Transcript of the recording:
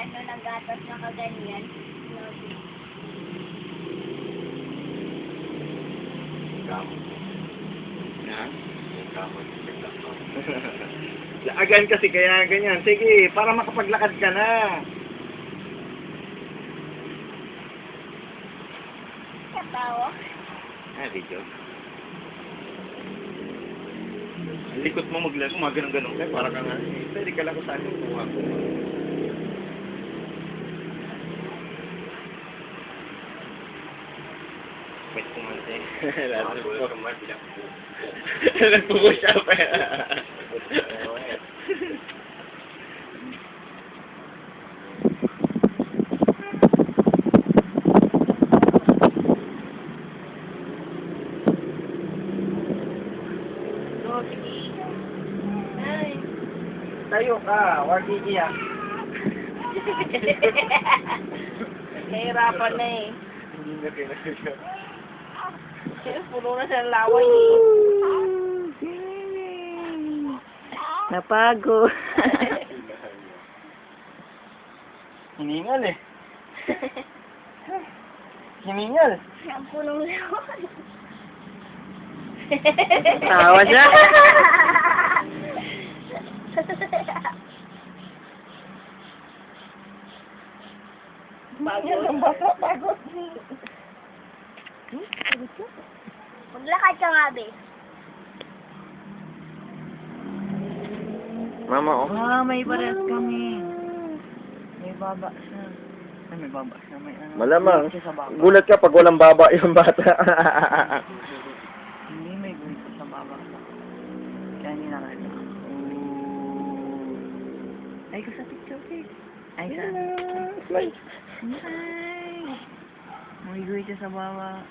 ano, nagatas na kaganyan. Ha? Laagan kasi kaya ganyan. Sige, para makapaglakad ka na. Katawa. Ah, di joke. Likot mo maglaro, ganun-ganun ka. Para ka nga, pwede ka lang sa akin kuha ko. Wait, kumante. Lahat po. Nagpupush up eh. Tayo ka, wag iiyak. Nahirapan na eh. Hindi na kinagawa. Puno na siya ng laway eh. Napago. Hiningal eh. Hiningal. Ang punong laway. Tawa siya. Pagod. Ang bata, pagod. Maglakad ka nga, be. Mama, oh. Ah, may pares kami. May baba siya. Ay, may baba siya. May ano. Malamang. Gulit siya sa baba. Gulat ka pag walang baba yung bata. Hindi, may gulit siya sa baba. Kaya hindi nakita. Ay, ko sa picture, please. Ay, sa. Slide. Ay. May gulit siya sa baba.